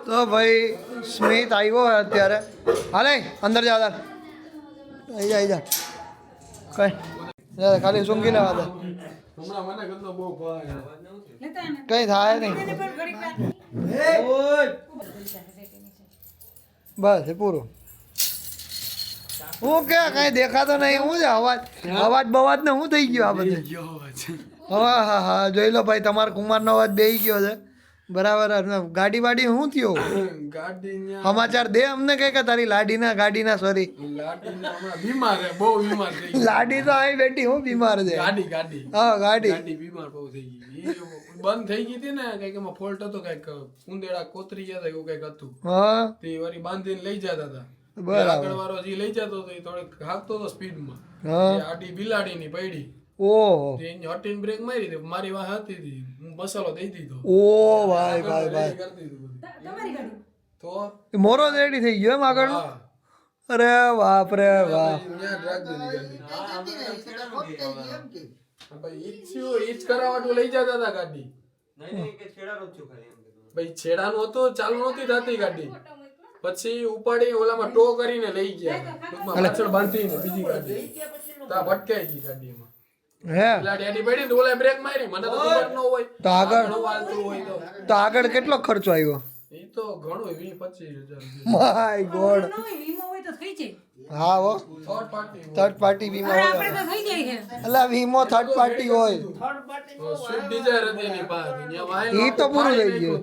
તો ભાઈ સ્મિત આવ્યો હોય અત્યારે. હાલે અંદર જા અંદર આવી જા કઈ ખાલી સૂંઘી લેવા દે કઈ થાય નહીં બસ પૂરું. હું કે કઈ દેખાતો નહીં. શું છે અવાજ અવાજ બવાજ ને શું થઈ ગયો આ બધું? હા હા હા જોઈ લો ભાઈ તમારા કુમારનો અવાજ બેસી ગયો છે બરાબર. ગાડી વાડી શું થયું? સમાચાર દે અમને કઈ કે તારી ગાડીના સોરી લાડી તો આવી બેઠી હું બીમાર છે. હા ગાડી બીમાર બહુ થઈ ગઈ બંધ થઈ ગઈ હતી ને કઈક એમાં ફોલ્ટ હતો કઈક ઉંદેડા કોતરી ગયા હતા એવું કઈક હતું. હા તે વળી બાંધીને લઈ જતા હતા બરાબર. વાળો જે લઈ જતો હતો એ થોડોક હાંકતો હતો સ્પીડમાં આડી બિલાડી ની પડી. ઓહો હટીને બ્રેક મારી દે મારી વાહ હતી હતી હું મસાલો દઈ દીધો. ઓ ભાઈ ભાઈ ભાઈ તો મોરો રેડી થઈ ગયો એમ આગળ. અરે બાપ રે વાહ. ઈજ કરાવવા લઈ જતા હતા ગાડી. ભાઈ છેડાનું હતું ચાલુ નહોતી થતી ગાડી પછી ઉપાડી ઓલામાં ટો કરીને લઈ ગયા પાછળ બાંધીને બીજી ગાડી તા ભટકાઈ ગઈ ગાડીમાં. તો આગળ કેટલો ખર્ચો આવ્યો? એ તો ઘણો 20-25 માય ગોડ. હા હો થર્ડ પાર્ટી વીમો હોય એટલે વીમો થર્ડ પાર્ટી હોય. સ્વિફ્ટ ડિઝાયર હતી એની પાસે ઈ તો પૂરું થઈ ગયું.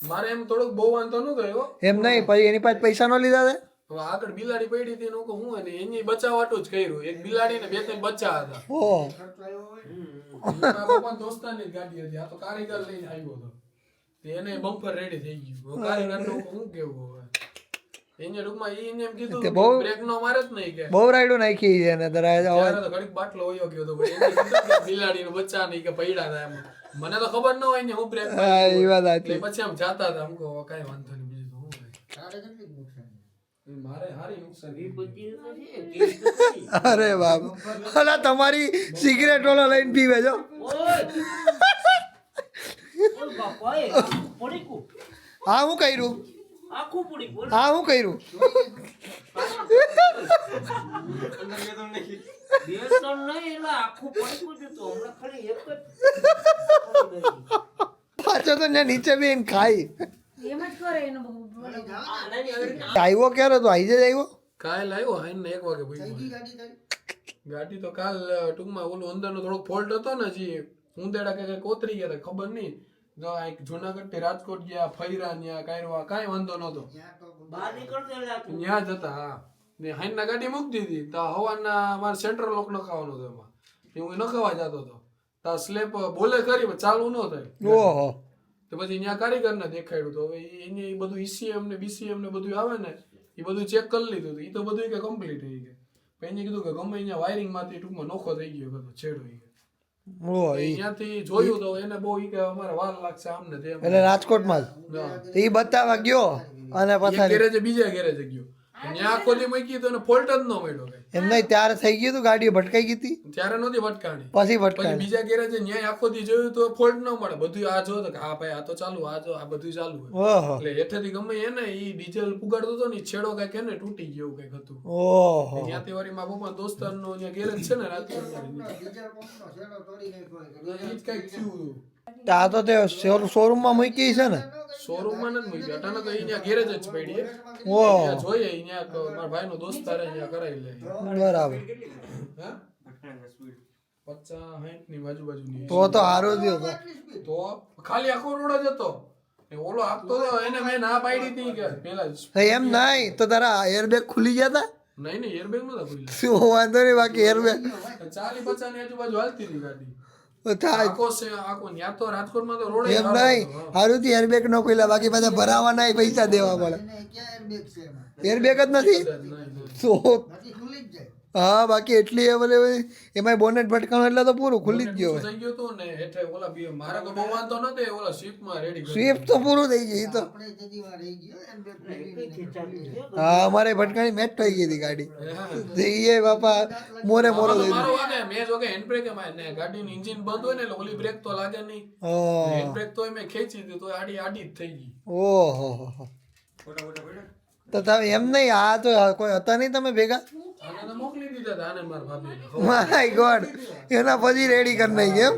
મારે એમ થોડુંક બહુ વાંધો ન થયો એમ નહીં પછી એની પાસે પૈસા નો લીધા છે. આગળ બિલાડી પડી હતી હું અને એની બચાવાટું જ કર્યું. એક બિલાડી ને 2-3 બચ્ચા હતા. દોસ્તાની ગાડી હતી આ તો કારીગર લઈને આવ્યો હતો એને બમ્પર રેડી થઈ ગયું. કારીગર નું શું કેવું હવે એને ટૂંકમાં એને એમ કીધું બ્રેક નો મારે જ નહીં કે બહુ રાઈડો નાખી છે એને ઘડીક બાટલો હોયો ગયો હતો બિલાડી નું બચ્ચા નહીં કે પૈડા હતા એમ મને તો ખબર ન હોય ને હું બ્રેક પછી આમ જાતા હતા અમુક કઈ વાંધો નહીં બીજું મારે હારી નુકસાન. અરે બાપ અલા તમારી સિગરેટ ઓલો લઈને પીવે જો. હા હું કર્યું હા હું કર્યું પાછો તો નીચે બેન ખાઈ આવ્યો ક્યારે તો આઈ જ આવ્યો કાલ આવ્યો હાઈ ને 1 વાગે ગાડી તો કાલ ટૂંકમાં ઓલું અંદરનો થોડોક ફોલ્ટ હતો ને જે ઉંદેડા કે કોતરી ગયા હતા ખબર નહીં. જુનાગઢ થી રાજકોટ ગયા ફૈરા ન્યા કાંઈ વાંધો નતો ન્યા જતા. હા ને હાઈન ના ગાડી મૂકી દીધી તો હવાના મારે સેન્ટ્રલ લોક નખાવાનો હતો એમાં હું નખાવા જતો હતો તો સ્લેપ બોલે કરી ચાલુ ન થાય. ઓહો તો પછી ત્યાં કારીગર ને દેખાડ્યું તો હવે એને બધું ઈસીએમ ને બીસીએમ ને બધું આવે ને એ બધું ચેક કરી લીધું એ તો બધું કે કમ્પ્લીટ થઈ ગયું. પછી એને કીધું કે ગમે અહીંયા વાયરિંગ માંથી ટૂંકમાં નોખો થઈ ગયો બધો છેડો. અહીંયાથી જોયું તો એને બહુ કે અમારે વાર લાગશે આમને તેમ એટલે રાજકોટમાં જ એ બતાવવા ગયો અને પછી ગેરેજે બીજા ગેરેજે ગયો ત્યાં આખો દી મૂકી તો ફોલ્ટ જ ન મળ્યો. એમ નહીં ત્યારે થઈ ગયું હતું ગાડીઓ ભટકાઈ ગઈ હતી ત્યારે નહોતી ભટકાણી પછી ભટકાણી બીજા ગેરેજે ન્યાય આખો દી જોયું તો ફોલ્ટ ન મળે બધું આ જો કે હા ભાઈ આ તો ચાલુ આ જો આ બધું ચાલુ હોય એટલે હેઠેથી ગમે એને ઈ ડીઝલ પુગાડતો હતો ને છેડો કઈક એને તૂટી ગયો કઈક હતું. ઓહો ત્યાંથી વળી મારા પપ્પા દોસ્તારનો ત્યાં ગેરેજ છે ને રાજકોટ આ તો તે શોરૂમ માં મૂકી છે ને. શોરૂમ માં નથી મૂકી અટાણે તો અહીંયા ગેરેજ જ પડી જોઈએ અહીંયા મારા ભાઈ નો દોસ્તાર અહીંયા કરાવી લે. બરાબર 50-60 ની આજુબાજુની તો સારું થયો તો ખાલી આખો રોડ જ હતો. ઓલો આપતો એને મેં ના પાડી હતી કે પેલા એમ નહીં તો તારા એરબેગ ખુલી ગયા હતા? નહીં એરબેગ નતા ખુલ્લા. શું વાંધો નહીં બાકી એરબેગ 40-50 ની આજુબાજુ હાલતી હતી ગાડી. એરબેગ નો ખોલ્યા બાકી પાછા ભરાવાના પૈસા દેવા પડે. એરબેગ જ નથી હા બાકી એટલી અવેલેબલ એમાં બોનેટ ભટકાણો એટલે તો પૂરું ખુલ્લી જ ગયો હોય થઈ ગયું હતું ને હેઠે ઓલા બે મારે તો બહુ વાંધો નતો ઓલા સ્વિફ્ટમાં રેડી સ્વિફ્ટ તો પૂરું થઈ ગયું ઈ તો હા અમારે ભટકાણી મેચ થઈ ગઈ હતી ગાડી એ બાપા મોરે મોરો થઈ મારો વાગે મેં જો કે હેન્ડ બ્રેક એમાં ને ગાડીનું એન્જિન બંધ હોય ને એટલે ઓલી બ્રેક તો લાગે નહીં હેન્ડ બ્રેક તો મેં ખેંચી દીધી તો આડી જ થઈ ગઈ ઓહો તો તમે એમ નહીં આ તો કોઈ હતા નહીં તમે ભેગા આને તો મોકલી દીધા હતા આને મારા ભાભીને માય ગોડ એના પછી રેડી કરી નાખી એમ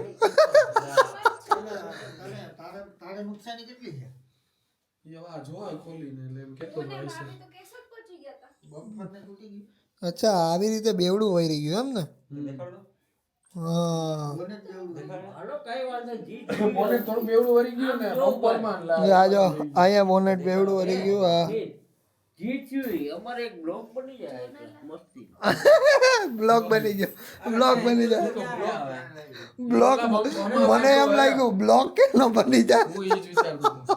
એ વા જોવા ખોલીને એટલે એમ કેતો ભાઈ છે અચ્છા આવી રીતે બેવડું વહી ગયું એમ ને હા બોનેટ થોડું બેવડું વળી ગયું ને બમ્પરમાં આ જો અહીંયા બોનેટ બેવડું વળી ગયું હા બ્લોક બની ગયો બ્લોક મને એમ લાગ્યું બ્લોક કે ન બની જાય હું એ જ વિચારતો હતો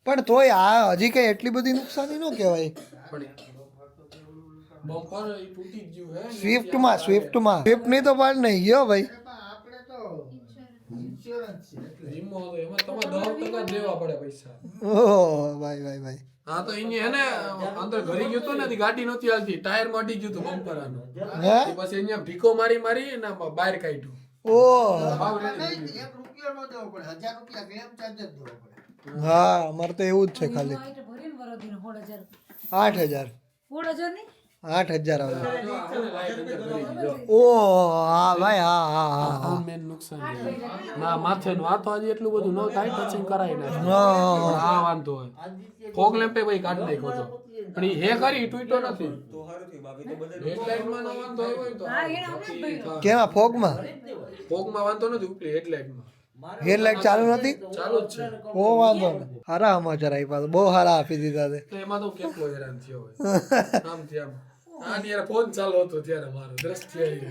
પણ તોય આ હજી કઈ એટલી બધી નુકસાની ન કહેવાય બમ્પર એ તૂટી જ ગયું હે સ્વિફ્ટમાં સ્વિફ્ટની તો પાડ નહીં ગયો ભાઈ વીમો હતો એમાં તમારે 10% દેવા પડે પૈસા ઓહ ભાઈ હા તો એને હે ને અંદર ઘરી ગયું હતું ને ગાડી નહોતી હાલતી ટાયર માં અડી ગયું હતું બમ્પર આનું હે પછી અહીંયા ભીકો મારી ને બહાર કાઢ્યું ઓહ ભાવ રેડી હા અમારે તો એવું જ છે ખાલી 8,000 8,000 આવે ઓહ હા ભાઈ હા મેન નુકસાન ના માથે નું આ તો આજે એટલું બધું ન થાય ટચિંગ કરાય ને હા આ વાંધો હોય ફોગ લેમ્પે ભાઈ કાઢ નાખ્યો તો પણ એ હે કરી તૂટ્યો નથી હેડલાઇટ માં નો વાંધો હોય તો કેમાં ફોગમાં વાંધો નથી ઉપલી હેડલાઇટ માં હેડલાઇટ ચાલુ નથી ચાલુ જ છે ઓ વાંધો નહીં સારા સમાચાર આપ્યા તો બહુ સારા આપી દીધા તે તો એમાં તો કેટલો હેરાન થયો હોય આમથી આમ આની યાર ફોન ચાલુ હતો ત્યારે મારો દ્રષ્ટિ આવી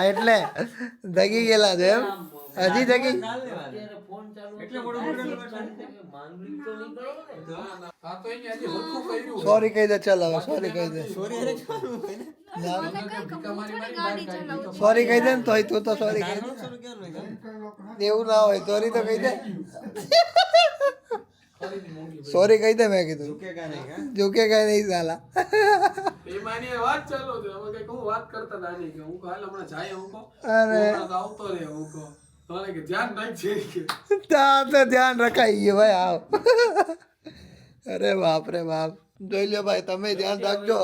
એટલે દગી ગયેલા છે એમ હજી દગી આ તો અહીંયા હજી હરખું કર્યું સોરી કહી દે ચાલ હવે સોરી કહી દે સોરી કહી દે ને તોય તું તો સોરી કહી દે એવું ના હોય સોરી તો કહી દે સોરી કહી દે મેં કીધું ઝુકેગા નહીં સાલા એમાંની વાત ચાલુ હતી હવે કઈક હું વાત કરતા હતા નહીં કે હું હાલ હમણાં જાય હું કહું અરે આવતો રે હું કહું તો કે ધ્યાન રાખજે કે ત્યાં તો ધ્યાન રખાઈ ગયું ભાઈ આવ અરે બાપ રે બાપ જોઈ લો ભાઈ તમે ધ્યાન રાખજો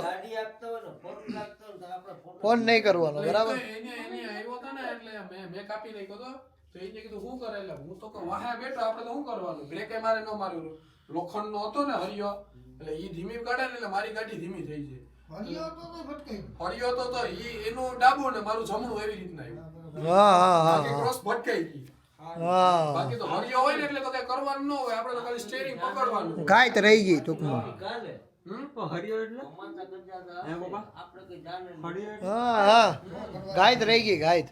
ફોન નહીં કરવાનો બરાબર એને આવ્યો હતો ને એટલે મેં કાપી નાખ્યો હતો તો એને કીધું શું કરે એટલે હું તો વાહે બેઠો આપણે તો શું કરવાનું બ્રેકે મારે ન માર્યું લોખંડ નો હતો ને હરિયો એટલે ઈ ધીમી કાઢે ને એટલે મારી ગાડી ધીમી થઈ જાય હરિયો તો એનું ડાબું ને મારું જમણું એવી રીતના આવ્યું ક્રોસ ભટકાઈ ગઈ બાકી તો હરિયો હોય ને એટલે તો કઈ કરવાનું ન હોય આપણે તો ખાલી સ્ટીયરિંગ પકડવાનું ગાય તો રહી ગઈ ટૂંકમાં હા ગાય તો રહી ગઈ ગાય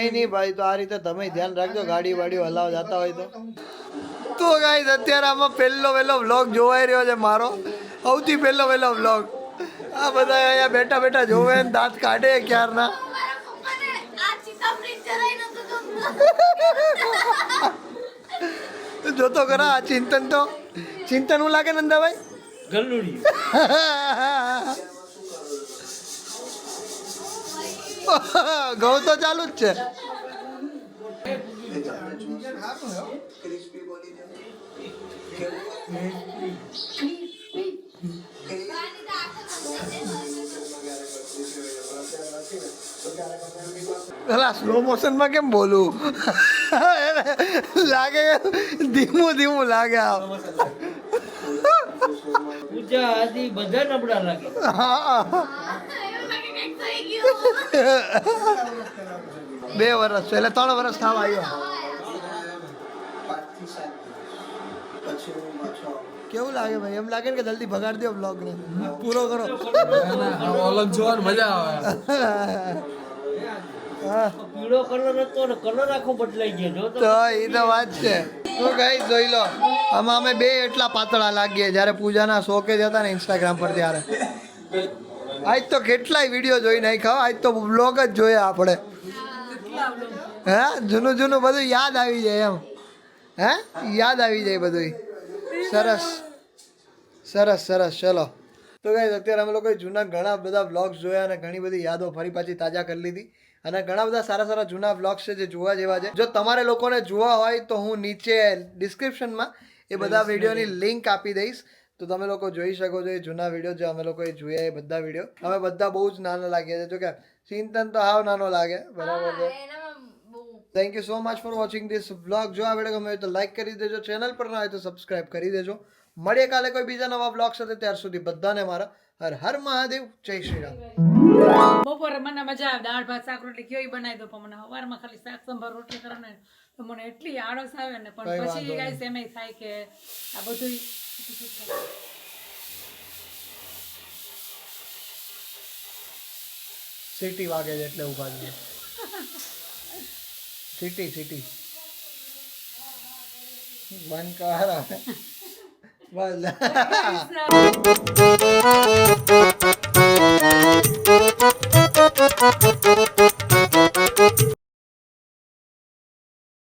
નહીં ભાઈ તો આ રીતે તમે ધ્યાન રાખજો ગાડી વાડીઓ હલાવ જતા હોય તો ગાઈસ અત્યારે આમાં પહેલો વ્લોગ જોવાઈ રહ્યો છે મારો સૌથી પહેલો વ્લોગ આ બધા અહીંયા બેઠા બેઠા જોવે ને દાંત કાઢે ક્યારના જોતો ખરા આ ચિંતન હું લાગે નંદાભાઈ ઘઉં તો ચાલુ જ છે પેલા સ્લો મોશનમાં કેમ બોલું લાગે ધીમું લાગે આવ બધા નબળા લાગે હા 2 વર્ષ એટલે 3 વર્ષ થવા આવ્યો કેવું લાગે ભાઈ એમ લાગે ને કે જલ્દી ભગાડી દો બ્લોગ ને પૂરો કરો અલગ જોવાની મજા આવે હા પીળો કલર હતો ને કલર આખો બદલાઈ ગયો જો તો તો એ તો વાત છે. તો ગાઈસ જોઈ લો, આમાં અમે બે એટલા પાતળા લાગીએ જ્યારે પૂજાના શોકે જતા ને ઇન્સ્ટાગ્રામ પર ત્યારે. આજ તો કેટલાય વિડીયો જોઈ નાખ્યા, આજ તો બ્લોગ જ જોયા આપણે. હે જૂનું જૂનું બધું યાદ આવી જાય એમ. હે યાદ આવી જાય બધું. સરસ સરસ સરસ. ચલો તો ગાઈસ અત્યારે અમે લોકોએ જૂના ઘણા બધા બ્લોગ્સ જોયા અને ઘણી બધી યાદો ફરી પાછી તાજા કરી લીધી. અને ઘણા બધા સારા સારા જૂના બ્લોગ્સ છે જે જોવા જેવા છે. જો તમારે લોકોને જોવા હોય તો હું નીચે ડિસ્ક્રિપ્શનમાં એ બધા વિડીયોની લિંક આપી દઈશ, તો તમે લોકો જોઈ શકો છો એ જૂના વિડીયો જે અમે લોકોએ જોયા એ બધા વિડીયો. અમે બધા બહુ જ નાના લાગ્યા છે, જો કે ચિંતન તો હાવ નાનો લાગે, બરાબર છે. Thank you so much for watching this vlog. જો આ વિડીયો ગમે હોય તો લાઈક કરી દેજો, ચેનલ પર ના હોય તો સબસ્ક્રાઇબ કરી દેજો. મળીએ કાલે કોઈ બીજા નવા બ્લોગ સાથે. ત્યાર સુધી બધાને મારા હર હર મહાદેવ, જય શ્રી રામ. બપોરે મને મજા આવે દાળ ભાત શાક રોટલી કેવી બનાવી દો, પણ મને સવારમાં ખાલી શાક સંભાર રોટલી કરે ને તો મને એટલી આળસ આવે ને. પણ પછી ગાઈસ એમ થાય કે આ બધું સિટી વાગે છે એટલે ઉભા છે. સિટી સિટી બંધ કર બસ.